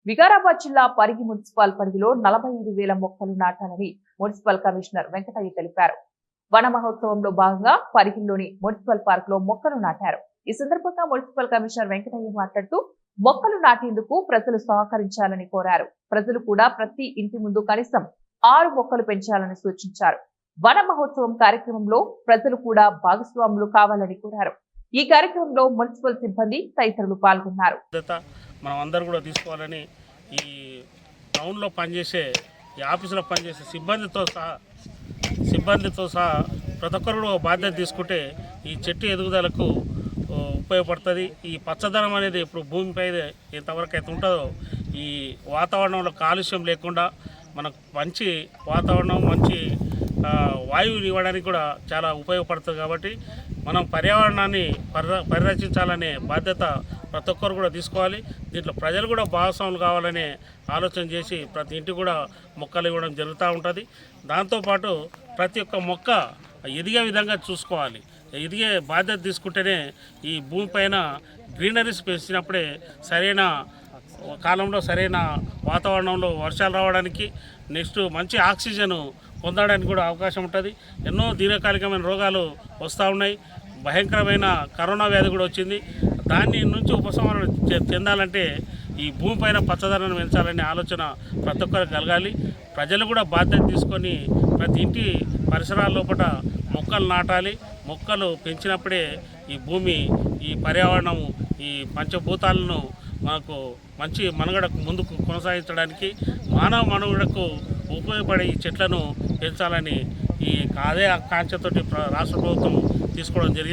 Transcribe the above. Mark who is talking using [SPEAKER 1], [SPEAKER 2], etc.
[SPEAKER 1] వికారాబాద్ జిల్లా పరిగి మున్సిపల్ పరిధిలో 45,000 మొక్కలు నాటాలని మున్సిపల్ కమిషనర్ వెంకటయ్య తెలిపారు. వన మహోత్సవంలో భాగంగా పరిగిలోని మున్సిపల్ పార్క్ లో మొక్కలు నాటారు. ఈ సందర్భంగా మున్సిపల్ కమిషనర్ వెంకటయ్య మాట్లాడుతూ మొక్కలు నాటేందుకు ప్రజలు సహకరించాలని కోరారు. ప్రజలు కూడా ప్రతి ఇంటి ముందు కనీసం 6 మొక్కలు పెంచాలని సూచించారు. వన మహోత్సవం కార్యక్రమంలో ప్రజలు కూడా భాగస్వాములు కావాలని కోరారు. ఈ కార్యక్రమంలో మున్సిపల్ సిబ్బంది తదితరులు పాల్గొన్నారు.
[SPEAKER 2] మనం అందరూ కూడా తీసుకోవాలని ఈ టౌన్లో పనిచేసే ఈ ఆఫీసులో పనిచేసే సిబ్బందితో సహా ప్రతి ఒక్కరు కూడా బాధ్యత తీసుకుంటే ఈ చెట్టు ఎదుగుదలకు ఉపయోగపడుతుంది. ఈ పచ్చదనం అనేది ఇప్పుడు భూమిపై ఎంతవరకు అయితే ఉంటుందో ఈ వాతావరణంలో కాలుష్యం లేకుండా మనకు మంచి వాతావరణం మంచి వాయువుని ఇవ్వడానికి కూడా చాలా ఉపయోగపడుతుంది. కాబట్టి మనం పర్యావరణాన్ని పరిరక్షించాలనే బాధ్యత ప్రతి ఒక్కరు కూడా తీసుకోవాలి. దీంట్లో ప్రజలు కూడా భాగస్వాములు కావాలనే ఆలోచన చేసి ప్రతి ఇంటికి కూడా మొక్కలు ఇవ్వడం జరుగుతూ ఉంటుంది. దాంతోపాటు ప్రతి ఒక్క మొక్క ఎదిగే విధంగా చూసుకోవాలి. ఎదిగే బాధ్యత తీసుకుంటేనే ఈ భూమిపైన గ్రీనరీస్ పెంచినప్పుడే సరైన కాలంలో సరైన వాతావరణంలో వర్షాలు రావడానికి నెక్స్ట్ మంచి ఆక్సిజన్ పొందడానికి కూడా అవకాశం ఉంటుంది. ఎన్నో దీర్ఘకాలికమైన రోగాలు వస్తూ ఉన్నాయి. భయంకరమైన కరోనా వ్యాధి కూడా వచ్చింది. దాని నుంచి ఉపశమనం చెందాలంటే ఈ భూమిపైన పచ్చదనాన్ని పెంచాలనే ఆలోచన ప్రతి ఒక్కరికి కలగాలి. ప్రజలు కూడా బాధ్యత తీసుకొని ప్రతి ఇంటి పరిసరాల లోపల మొక్కలు నాటాలి. మొక్కలు పెంచినప్పుడే ఈ భూమి ఈ పర్యావరణం ఈ పంచభూతాలను మనకు మంచి మనుగడకు ముందుకు కొనసాగించడానికి మానవ మనుగడకు ఉపయోగపడే ఈ చెట్లను పెంచాలని ఈ అదే ఆకాంక్షతోటి రాష్ట్ర ప్రభుత్వం తీసుకోవడం జరిగింది.